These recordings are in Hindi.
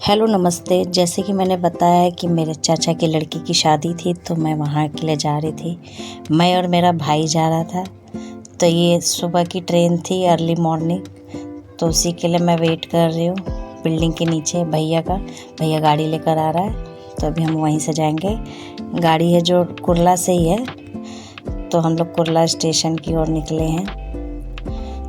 हेलो नमस्ते। जैसे कि मैंने बताया है कि मेरे चाचा की लड़की की शादी थी, तो मैं वहाँ के लिए जा रही थी। मैं और मेरा भाई जा रहा था। तो ये सुबह की ट्रेन थी, अर्ली मॉर्निंग। तो उसी के लिए मैं वेट कर रही हूँ बिल्डिंग के नीचे भैया गाड़ी लेकर आ रहा है। तो अभी हम वहीं से जाएंगे। गाड़ी है जो कुर्ला से ही है। तो हम लोग कुर्ला स्टेशन की ओर निकले हैं।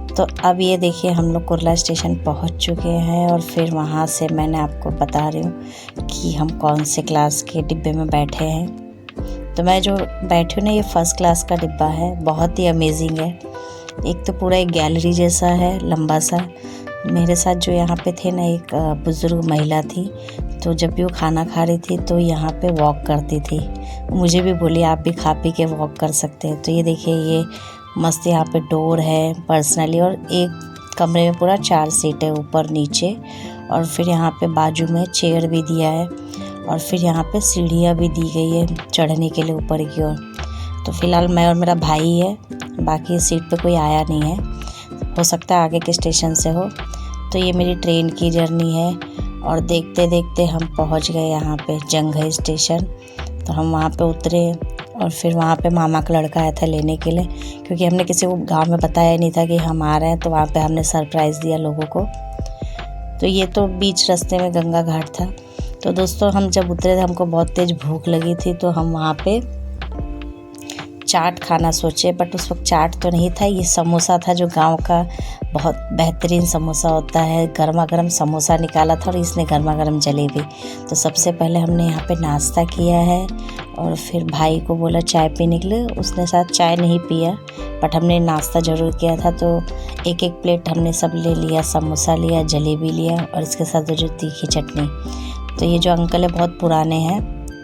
तो अब ये देखिए, हम लोग कुर्ला स्टेशन पहुंच चुके हैं और फिर वहाँ से मैंने आपको बता रही हूँ कि हम कौन से क्लास के डिब्बे में बैठे हैं। तो मैं जो बैठी हूँ ना, ये फर्स्ट क्लास का डिब्बा है। बहुत ही अमेजिंग है। एक तो पूरा एक गैलरी जैसा है, लंबा सा। मेरे साथ जो यहाँ पे थे ना, एक बुज़ुर्ग महिला थी। तो जब भी वो खाना खा रही थी तो यहाँ पे वॉक करती थी। मुझे भी बोली आप भी खा पी के वॉक कर सकते हैं। तो ये देखिए, ये मस्त यहाँ पे डोर है पर्सनली, और एक कमरे में पूरा 4 सीट है, ऊपर नीचे। और फिर यहाँ पे बाजू में चेयर भी दिया है, और फिर यहाँ पे सीढ़ियाँ भी दी गई है चढ़ने के लिए ऊपर की ओर। तो फिलहाल मैं और मेरा भाई है, बाकी सीट पे कोई आया नहीं है। हो सकता है आगे के स्टेशन से हो। तो ये मेरी ट्रेन की जर्नी है, और देखते देखते हम पहुँच गए यहाँ पे जंघई स्टेशन। तो हम वहाँ पे उतरे, और फिर वहाँ पे मामा का लड़का आया था लेने के लिए, क्योंकि हमने किसी को गांव में बताया नहीं था कि हम आ रहे हैं। तो वहाँ पे हमने सरप्राइज़ दिया लोगों को। तो ये तो बीच रास्ते में गंगा घाट था। तो दोस्तों, हम जब उतरे थे, हमको बहुत तेज़ भूख लगी थी। तो हम वहाँ पे चाट खाना सोचे, बट उस वक्त चाट तो नहीं था, ये समोसा था, जो गांव का बहुत बेहतरीन समोसा होता है। गर्मा गर्म समोसा निकाला था, और इसने गर्मा गर्म जलेबी। तो सबसे पहले हमने यहाँ पे नाश्ता किया है, और फिर भाई को बोला चाय पीने के लिए। उसने साथ चाय नहीं पिया, बट हमने नाश्ता ज़रूर किया था। तो एक एक प्लेट हमने सब ले लिया, समोसा लिया, जलेबी लिया, और इसके साथ जो तीखी चटनी। तो ये जो अंकल है बहुत पुराने हैं।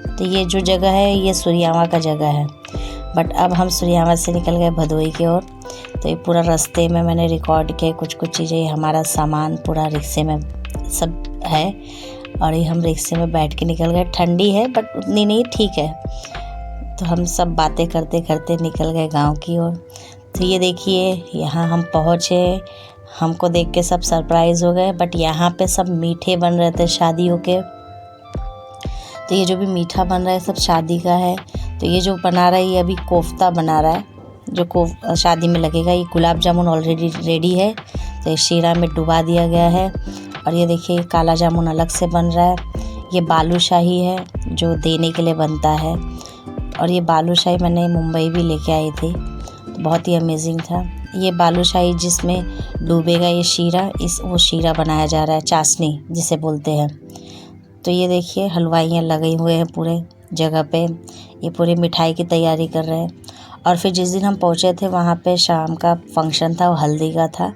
तो ये जो जगह है, ये सूर्यावा का जगह है। बट अब हम सूर्यावा से निकल गए भदोई की ओर। तो ये पूरा रास्ते में मैंने रिकॉर्ड किया कुछ कुछ चीज़ें। हमारा सामान पूरा रिक्शे में सब है, और ये हम रिक्शे में बैठ के निकल गए। ठंडी है बट उतनी नहीं, ठीक है। तो हम सब बातें करते करते निकल गए गांव की ओर। तो ये देखिए, यहाँ हम पहुँचे। हमको देख के सब सरप्राइज़ हो गए। बट यहाँ पे सब मीठे बन रहे थे शादियों के। तो ये जो भी मीठा बन रहा है सब शादी का है। तो ये जो बना रहा है, ये अभी कोफ्ता बना रहा है, जो शादी में लगेगा। ये गुलाब जामुन ऑलरेडी रेडी है, तो ये शीरा में डुबा दिया गया है। और ये देखिए, काला जामुन अलग से बन रहा है। ये बालूशाही है, जो देने के लिए बनता है। और ये बालूशाही मैंने मुंबई भी लेके आई थी, बहुत ही अमेजिंग था। ये बालूशाही जिसमें डूबेगा ये शीरा, वो शीरा बनाया जा रहा है, चाशनी जिसे बोलते हैं। तो ये देखिए, हलवाइयाँ लगे हुए हैं पूरे जगह पे। ये पूरी मिठाई की तैयारी कर रहे हैं। और फिर जिस दिन हम पहुँचे थे, वहाँ पे शाम का फंक्शन था, वो हल्दी का था।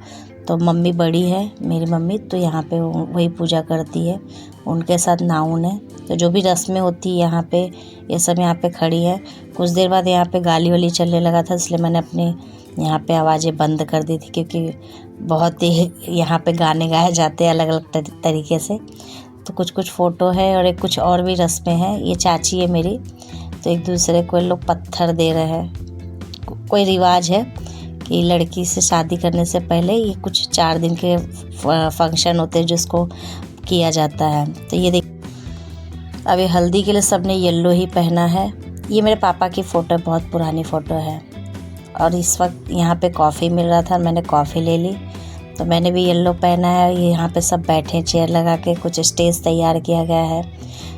तो मम्मी बड़ी है मेरी मम्मी, तो यहाँ पे वही पूजा करती है, उनके साथ नाउन है। तो जो भी रस्में होती है यहाँ पे, ये सब यहाँ पे खड़ी है। कुछ देर बाद यहाँ पे गाली वाली चलने लगा था, इसलिए मैंने अपने यहाँ पे आवाज़ें बंद कर दी थी, क्योंकि बहुत ही यहाँ पे गाने गाए जाते हैं अलग अलग तरीके से। तो कुछ कुछ फ़ोटो है, और एक कुछ और भी रस्में हैं। ये चाची है मेरी, तो एक दूसरे को लोग पत्थर दे रहे हैं। कोई रिवाज है कि लड़की से शादी करने से पहले ये कुछ 4 दिन के फंक्शन होते हैं, जिसको किया जाता है। तो ये देख, अभी हल्दी के लिए सबने येलो ही पहना है। ये मेरे पापा की फ़ोटो, बहुत पुरानी फ़ोटो है। और इस वक्त यहाँ पे कॉफ़ी मिल रहा था, मैंने कॉफ़ी ले ली। तो मैंने भी येलो पहना है। ये यहाँ पे सब बैठे चेयर लगा के, कुछ स्टेज तैयार किया गया है,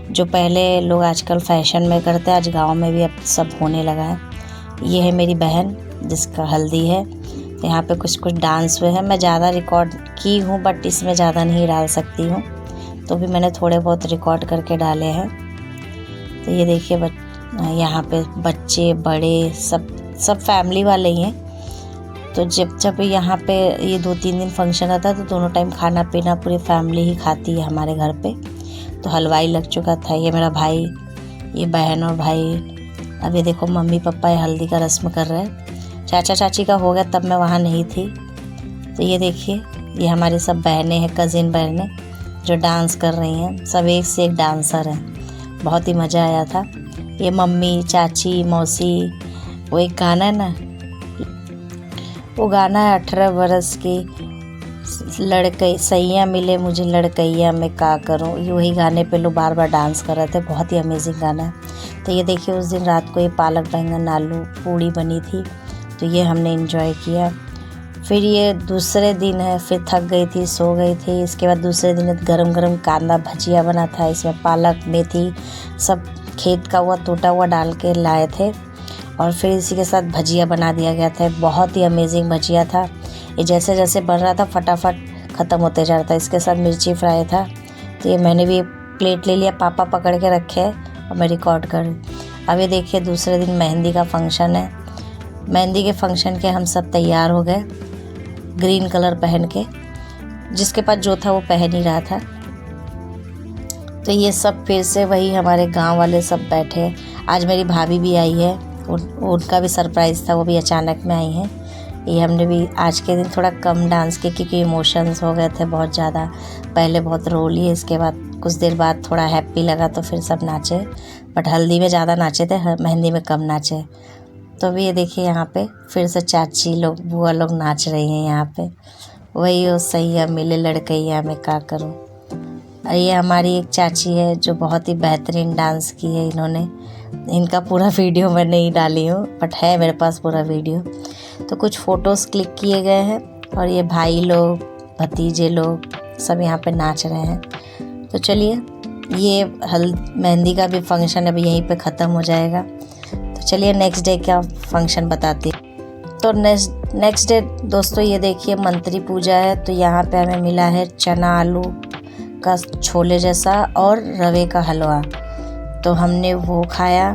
जो पहले लोग आजकल फैशन में करते हैं, आज गांव में भी अब सब होने लगा है। ये है मेरी बहन, जिसका हल्दी है। तो यहाँ पे कुछ कुछ डांस हुए हैं। मैं ज़्यादा रिकॉर्ड की हूँ, बट इसमें ज़्यादा नहीं डाल सकती हूँ, तो भी मैंने थोड़े बहुत रिकॉर्ड करके डाले हैं। तो ये देखिए, यहाँ पे बच्चे बड़े सब फैमिली वाले ही हैं। तो जब यहाँ पे ये 2-3 दिन फंक्शन रहता है, तो दोनों टाइम खाना पीना पूरी फैमिली ही खाती है हमारे घर पे। तो हलवाई लग चुका था। ये मेरा भाई, ये बहन और भाई। अब ये देखो, मम्मी पापा ये हल्दी का रस्म कर रहे हैं। चाचा चाची का हो गया, तब मैं वहाँ नहीं थी। तो ये देखिए, ये हमारी सब बहनें हैं, कज़िन बहनें, जो डांस कर रही हैं। सब एक से एक डांसर हैं, बहुत ही मज़ा आया था। ये मम्मी, चाची, मौसी। वो एक गाना है ना, वो गाना है 18 बरस की लड़के सैया मिले मुझे लड़कैया मैं का करूं, ये वही गाने पे लोग बार बार डांस कर रहे थे। बहुत ही अमेजिंग गाना है। तो ये देखिए उस दिन रात को ये पालक बैंगन आलू पूड़ी बनी थी, तो ये हमने एंजॉय किया। फिर ये दूसरे दिन है, फिर थक गई थी सो गई थी। इसके बाद दूसरे दिन गरम गरम कांदा भजिया बना था, इसमें पालक मेथी सब खेत का हुआ टूटा हुआ डाल के लाए थे और फिर इसी के साथ भजिया बना दिया गया था। बहुत ही अमेजिंग भजिया था। ये जैसे जैसे बन रहा था फटाफट ख़त्म होते जा रहा था। इसके साथ मिर्ची फ्राई था। तो ये मैंने भी प्लेट ले लिया, पापा पकड़ के रखे और मैं रिकॉर्ड कर रही। अब ये देखिए दूसरे दिन मेहंदी का फंक्शन है। मेहंदी के फंक्शन के हम सब तैयार हो गए ग्रीन कलर पहन के, जिसके पास जो था वो पहन ही रहा था। तो ये सब फिर से वही हमारे गांव वाले सब बैठे। आज मेरी भाभी भी आई है, उनका भी सरप्राइज़ था, वो भी अचानक में आई हैं। ये हमने भी आज के दिन थोड़ा कम डांस किया क्योंकि इमोशंस हो गए थे बहुत ज़्यादा। पहले बहुत रो लिए, इसके बाद कुछ देर बाद थोड़ा हैप्पी लगा तो फिर सब नाचे। बट हल्दी में ज़्यादा नाचे थे, मेहंदी में कम नाचे। तो अभी ये देखिए यहाँ पे फिर से चाची लोग बुआ लोग नाच रही हैं यहाँ पे। वही हो सैया मिले लड़कैया मैं का करूँ। और ये हमारी एक चाची है जो बहुत ही बेहतरीन डांस की है इन्होंने। इनका पूरा वीडियो मैं नहीं डाली हूँ, बट है मेरे पास पूरा वीडियो। तो कुछ फ़ोटोज़ क्लिक किए गए हैं और ये भाई लोग भतीजे लोग सब यहाँ पे नाच रहे हैं। तो चलिए ये मेहंदी का भी फंक्शन अभी यहीं पे ख़त्म हो जाएगा। तो चलिए नेक्स्ट डे का फंक्शन बताती हूँ। तो नेक्स्ट डे दोस्तों ये देखिए मंत्री पूजा है। तो यहाँ पे हमें मिला है चना आलू का छोले जैसा और रवे का हलवा। तो हमने वो खाया।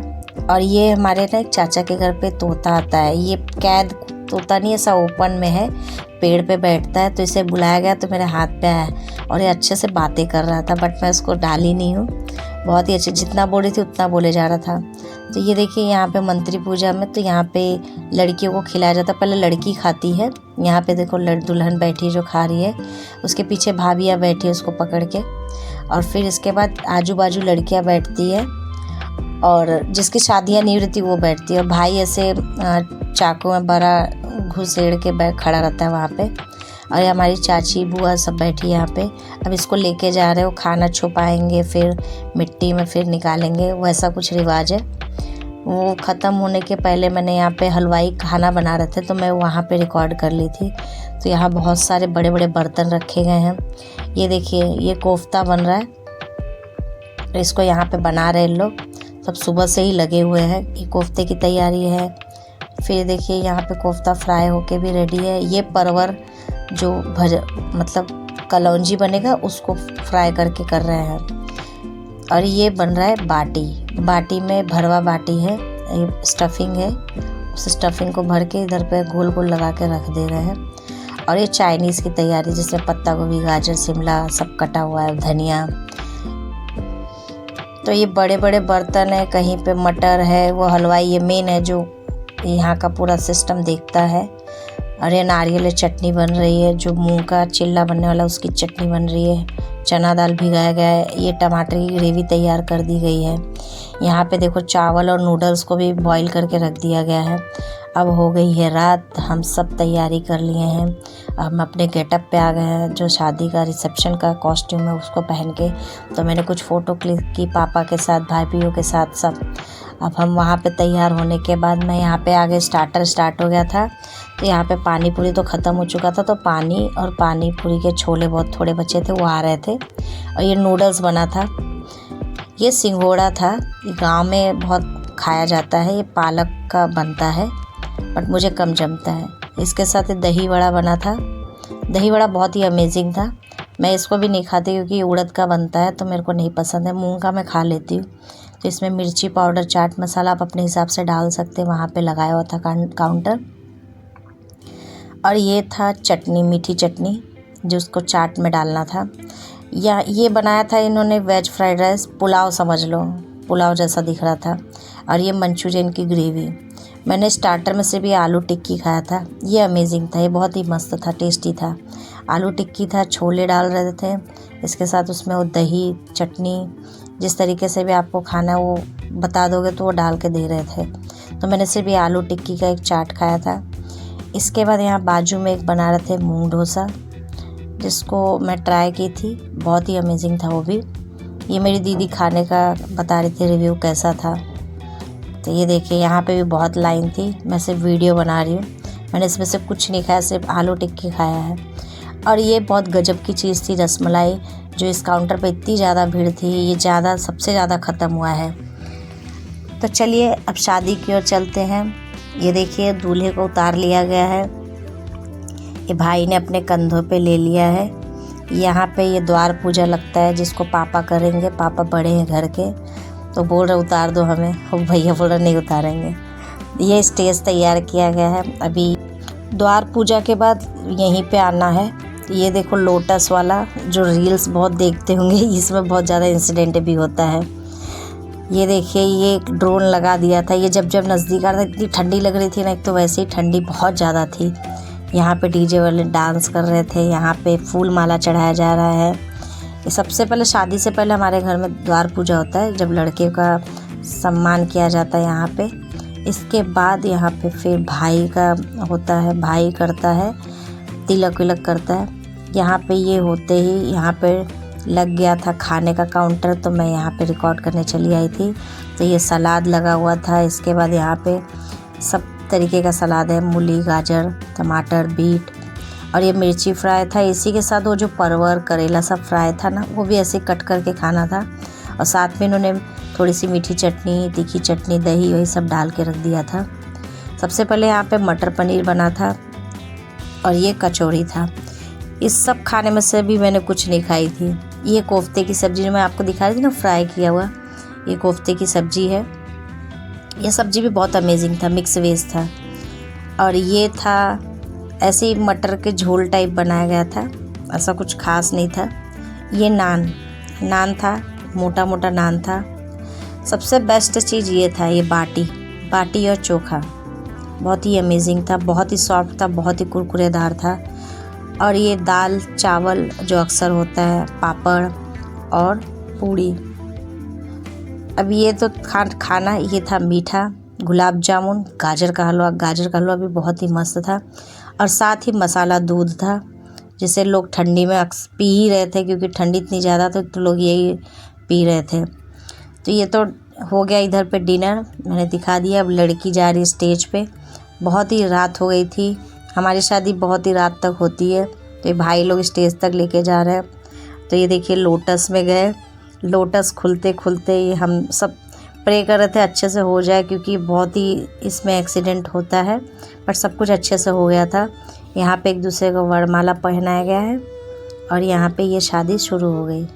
और ये हमारे ना एक चाचा के घर पे तोता आता है। ये कैद तोता नहीं, ऐसा ओपन में है, पेड़ पे बैठता है। तो इसे बुलाया गया तो मेरे हाथ पे आया और ये अच्छे से बातें कर रहा था, बट मैं उसको डाली नहीं हूँ। बहुत ही अच्छी, जितना बोली थी उतना बोले जा रहा था। तो ये देखिए यहाँ पे मंत्री पूजा में तो यहाँ पे लड़कियों को खिलाया जाता है। पहले लड़की खाती है। यहाँ पे देखो दुल्हन बैठी है जो खा रही है, उसके पीछे भाभियाँ बैठी है उसको पकड़ के। और फिर इसके बाद आजू बाजू लड़कियाँ बैठती है और जिसकी शादियाँ नहीं रहती वो बैठती है। और भाई ऐसे चाकू में बड़ा घुसेड़ के खड़ा रहता है वहाँ पे। और ये हमारी चाची बुआ सब बैठी है यहाँ पे। अब इसको लेके जा रहे हो, खाना छुपाएंगे फिर मिट्टी में फिर निकालेंगे, वैसा कुछ रिवाज है। वो ख़त्म होने के पहले मैंने यहाँ पे हलवाई खाना बना रहे थे तो मैं वहाँ पे रिकॉर्ड कर ली थी। तो यहाँ बहुत सारे बड़े बड़े बर्तन रखे गए हैं। ये देखिए ये कोफ्ता बन रहा है, तो इसको यहाँ पे बना रहे लोग, सब सुबह से ही लगे हुए हैं। ये कोफ्ते की तैयारी है। फिर देखिए यहाँ पे कोफ्ता फ्राई होके भी रेडी है। ये परवर जो मतलब कलौंजी बनेगा उसको फ्राई करके कर रहे हैं। और ये बन रहा है बाटी। बाटी में भरवा बाटी है, ये स्टफिंग है। उस स्टफिंग को भर के इधर पे गोल गोल लगा के रख दे रहे हैं। और ये चाइनीज़ की तैयारी जिसमें पत्ता गोभी गाजर शिमला सब कटा हुआ है, धनिया। तो ये बड़े बड़े बर्तन है, कहीं पे मटर है, वो हलवाई ये मेन है जो यहाँ का पूरा सिस्टम देखता है। और ये नारियल चटनी बन रही है, जो मूंग का चिल्ला बनने वाला उसकी चटनी बन रही है। चना दाल भिगाया गया है। ये टमाटर की ग्रेवी तैयार कर दी गई है। यहाँ पे देखो चावल और नूडल्स को भी बॉईल करके रख दिया गया है। अब हो गई है रात, हम सब तैयारी कर लिए हैं। हम अपने गेटअप पे आ गए हैं, जो शादी का रिसेप्शन का कॉस्ट्यूम है उसको पहन के। तो मैंने कुछ फ़ोटो क्लिक की पापा के साथ, भाइयों के साथ सब। अब हम वहाँ पे तैयार होने के बाद मैं यहाँ पे आगे स्टार्टर स्टार्ट हो गया था। तो यहाँ पे पानी पूरी तो ख़त्म हो चुका था, तो पानी और पानी पूरी के छोले बहुत थोड़े बचे थे, वो आ रहे थे। और ये नूडल्स बना था, ये सिंघोड़ा था, ये गांव में बहुत खाया जाता है। ये पालक का बनता है बट मुझे कम जमता है। इसके साथ दही वड़ा बना था। दही वड़ा बहुत ही अमेजिंग था। मैं इसको भी नहीं खाती क्योंकि उड़द का बनता है तो मेरे को नहीं पसंद है। मूंग का मैं खा लेती हूँ। तो इसमें मिर्ची पाउडर चाट मसाला आप अपने हिसाब से डाल सकते हैं, वहाँ पे लगाया हुआ था काउंटर। और ये था चटनी, मीठी चटनी, जो उसको चाट में डालना था। या ये बनाया था इन्होंने वेज फ्राइड राइस, पुलाव समझ लो, पुलाव जैसा दिख रहा था। और ये मंचूरियन की ग्रेवी। मैंने स्टार्टर में से भी आलू टिक्की खाया था, ये अमेजिंग था, ये बहुत ही मस्त था, टेस्टी था। आलू टिक्की था, छोले डाल रहे थे इसके साथ, उसमें वो दही चटनी जिस तरीके से भी आपको खाना है वो बता दोगे तो वो डाल के दे रहे थे। तो मैंने सिर्फ ये आलू टिक्की का एक चाट खाया था। इसके बाद यहाँ बाजू में एक बना रहे थे मूंग डोसा, जिसको मैं ट्राई की थी, बहुत ही अमेजिंग था वो भी। ये मेरी दीदी खाने का बता रही थी रिव्यू कैसा था। तो ये देखिए यहाँ पे भी बहुत लाइन थी, मैं सिर्फ वीडियो बना रही हूँ। मैंने इसमें से कुछ नहीं खाया, सिर्फ आलू टिक्की खाया है। और ये बहुत गजब की चीज़ थी रसमलाई, जो इस काउंटर पे इतनी ज़्यादा भीड़ थी, ये सबसे ज़्यादा ख़त्म हुआ है। तो चलिए अब शादी की ओर चलते हैं। ये देखिए दूल्हे को उतार लिया गया है, ये भाई ने अपने कंधों पे ले लिया है। यहाँ पे ये द्वार पूजा लगता है जिसको पापा करेंगे, पापा बड़े हैं घर के, तो बोल रहे उतार दो हमें, और भैया बोल रहे नहीं उतारेंगे। ये स्टेज तैयार किया गया है। अभी द्वार पूजा के बाद यहीं पे आना है। ये देखो लोटस वाला, जो रील्स बहुत देखते होंगे, इसमें बहुत ज़्यादा इंसिडेंट भी होता है। ये देखिए ये ड्रोन लगा दिया था, ये जब नज़दीक आ रहा था इतनी ठंडी लग रही थी ना, एक तो वैसे ही ठंडी बहुत ज़्यादा थी। यहाँ पे डीजे वाले डांस कर रहे थे, यहाँ पे फूल माला चढ़ाया जा रहा है। ये सबसे पहले शादी से पहले हमारे घर में द्वार पूजा होता है, जब लड़के का सम्मान किया जाता है यहाँ पे। इसके बाद यहाँ पे फिर भाई का होता है, भाई करता है, तिलक विलक करता है। यहाँ पे ये होते ही यहाँ पे लग गया था खाने का काउंटर, तो मैं यहाँ पे रिकॉर्ड करने चली आई थी। तो ये सलाद लगा हुआ था, इसके बाद यहाँ पे सब तरीके का सलाद है, मूली, गाजर, टमाटर, बीट, और ये मिर्ची फ्राई था। इसी के साथ वो जो परवर करेला सब फ्राई था ना, वो भी ऐसे कट करके खाना था। और साथ में इन्होंने थोड़ी सी मीठी चटनी, तीखी चटनी, दही, वही सब डाल के रख दिया था। सबसे पहले यहाँ पे मटर पनीर बना था और ये कचौड़ी था। इस सब खाने में से भी मैंने कुछ नहीं खाई थी। ये कोफ्ते की सब्ज़ी जो मैं आपको दिखा रही थी ना, फ्राई किया हुआ, ये कोफ्ते की सब्ज़ी है। ये सब्ज़ी भी बहुत अमेजिंग था, मिक्स वेज था। और ये था ऐसे ही मटर के झोल टाइप बनाया गया था, ऐसा कुछ खास नहीं था। ये नान था, मोटा मोटा नान था। सबसे बेस्ट चीज़ ये था, ये बाटी और चोखा, बहुत ही अमेजिंग था, बहुत ही सॉफ्ट था, बहुत ही कुरकुरेदार था। और ये दाल चावल जो अक्सर होता है, पापड़ और पूड़ी। अब ये तो खाना ये था मीठा, गुलाब जामुन, गाजर का हलवा भी बहुत ही मस्त था। और साथ ही मसाला दूध था, जिसे लोग ठंडी में पी ही रहे थे, क्योंकि ठंडी इतनी ज़्यादा थी तो लोग यही पी रहे थे। तो ये तो हो गया इधर पे डिनर, मैंने दिखा दिया। अब लड़की जा रही स्टेज पे, बहुत ही रात हो गई थी, हमारी शादी बहुत ही रात तक होती है, तो ये भाई लोग स्टेज तक लेके जा रहे हैं। तो ये देखिए लोटस में गए, लोटस खुलते खुलते ही हम सब प्रे कर रहे थे अच्छे से हो जाए, क्योंकि बहुत ही इसमें एक्सीडेंट होता है, पर सब कुछ अच्छे से हो गया था। यहाँ पे एक दूसरे को वरमाला पहनाया गया है और यहाँ पे ये शादी शुरू हो गई।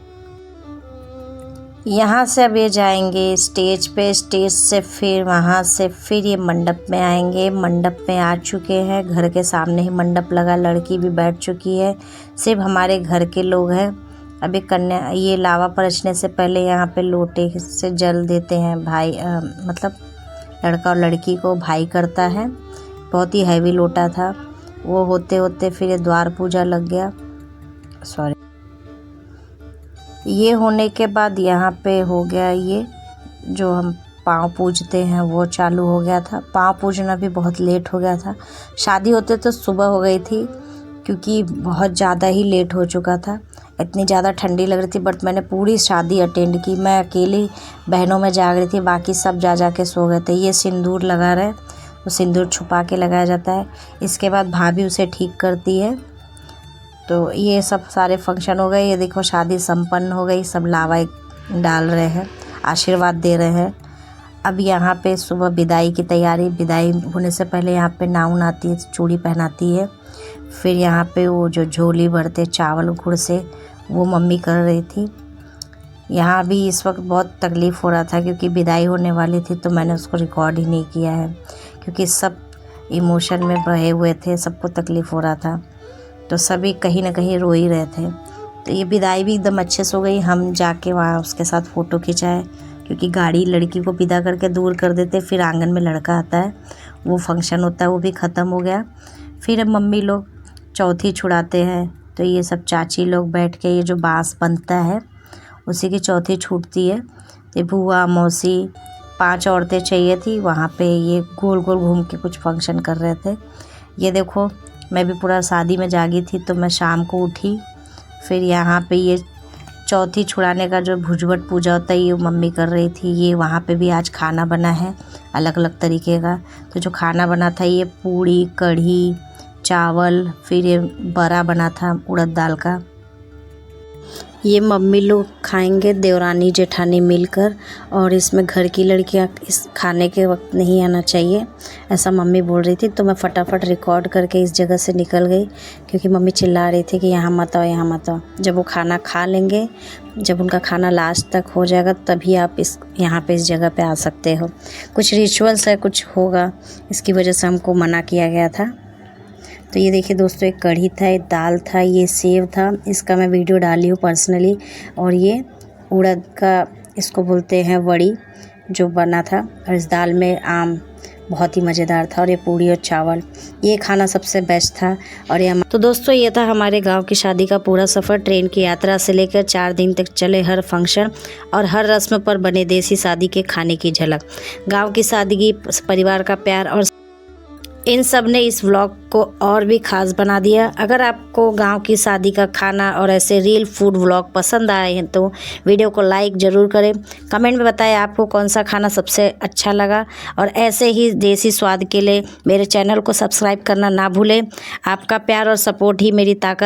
यहाँ से अब ये जाएंगे स्टेज पे, स्टेज से फिर वहाँ से फिर ये मंडप में आएंगे। मंडप में आ चुके हैं, घर के सामने ही मंडप लगा, लड़की भी बैठ चुकी है, सिर्फ हमारे घर के लोग हैं। अभी कन्या ये लावा परछने से पहले यहाँ पे लोटे से जल देते हैं भाई, मतलब लड़का और लड़की को भाई करता है। बहुत ही हैवी लोटा था, वो होते होते फिर ये द्वार पूजा लग गया। ये होने के बाद यहाँ पे हो गया, ये जो हम पाँव पूजते हैं वो चालू हो गया था। पाँव पूजना भी बहुत लेट हो गया था, शादी होते तो सुबह हो गई थी, क्योंकि बहुत ज़्यादा ही लेट हो चुका था, इतनी ज़्यादा ठंडी लग रही थी। बट मैंने पूरी शादी अटेंड की, मैं अकेली बहनों में जाग रही थी, बाकी सब जा के सो गए थे। ये सिंदूर लगा रहे, तो सिंदूर छुपा के लगाया जाता है। इसके बाद भाभी उसे ठीक करती है। तो ये सब सारे फंक्शन हो गए। ये देखो शादी संपन्न हो गई, सब लावा डाल रहे हैं, आशीर्वाद दे रहे हैं। अब यहाँ पे सुबह विदाई की तैयारी, विदाई होने से पहले यहाँ पे नाउन आती है, चूड़ी पहनाती है। फिर यहाँ पे वो जो झोली भरते चावल गुड़ से, वो मम्मी कर रही थी। यहाँ भी इस वक्त बहुत तकलीफ़ हो रहा था, क्योंकि विदाई होने वाली थी, तो मैंने उसको रिकॉर्ड ही नहीं किया है, क्योंकि सब इमोशन में बहे हुए थे, सबको तकलीफ़ हो रहा था, तो सभी कहीं ना कहीं रो ही रहे थे। तो ये विदाई भी एकदम अच्छे से हो गई। हम जाके वहाँ उसके साथ फ़ोटो खिंचाए, क्योंकि गाड़ी लड़की को विदा करके दूर कर देते, फिर आंगन में लड़का आता है, वो फंक्शन होता है, वो भी ख़त्म हो गया। फिर मम्मी लोग चौथी छुड़ाते हैं, तो ये सब चाची लोग बैठ के, ये जो बाँस बनता है उसी की चौथी छूटती है। तो बुआ, मौसी, 5 औरतें चाहिए थी, वहाँ पे ये गोल गोल घूम के कुछ फंक्शन कर रहे थे। ये देखो मैं भी पूरा शादी में जागी थी, तो मैं शाम को उठी, फिर यहाँ पे ये चौथी छुड़ाने का जो भुजबट पूजा होता है ये मम्मी कर रही थी। ये वहाँ पे भी आज खाना बना है अलग अलग तरीके का। तो जो खाना बना था ये पूड़ी, कढ़ी, चावल, फिर ये बड़ा बना था उड़द दाल का। ये मम्मी लोग खाएंगे देवरानी जेठानी मिलकर, और इसमें घर की लड़कियां इस खाने के वक्त नहीं आना चाहिए, ऐसा मम्मी बोल रही थी। तो मैं फटाफट रिकॉर्ड करके इस जगह से निकल गई, क्योंकि मम्मी चिल्ला रही थी कि यहाँ मत आओ, यहाँ मत आओ। जब वो खाना खा लेंगे, जब उनका खाना लास्ट तक हो जाएगा, तभी आप यहाँ पे इस जगह पे आ सकते हो। कुछ रिचुअल्स है, कुछ होगा, इसकी वजह से हमको मना किया गया था। तो ये देखिए दोस्तों, एक कढ़ी था, एक दाल था, ये सेव था, इसका मैं वीडियो डाली हूँ पर्सनली। और ये उड़द का, इसको बोलते हैं वड़ी, जो बना था। और इस दाल में आम बहुत ही मज़ेदार था। और ये पूड़ी और चावल, ये खाना सबसे बेस्ट था। और ये तो दोस्तों, ये था हमारे गांव की शादी का पूरा सफ़र। ट्रेन की यात्रा से लेकर 4 दिन तक चले हर फंक्शन और हर रस्म पर बने देसी शादी के खाने की झलक। गाँव की सादगी, परिवार का प्यार और इन सब ने इस व्लॉग को और भी ख़ास बना दिया। अगर आपको गांव की शादी का खाना और ऐसे रियल फूड व्लॉग पसंद आए हैं तो वीडियो को लाइक ज़रूर करें। कमेंट में बताएं आपको कौन सा खाना सबसे अच्छा लगा। और ऐसे ही देसी स्वाद के लिए मेरे चैनल को सब्सक्राइब करना ना भूलें। आपका प्यार और सपोर्ट ही मेरी ताकत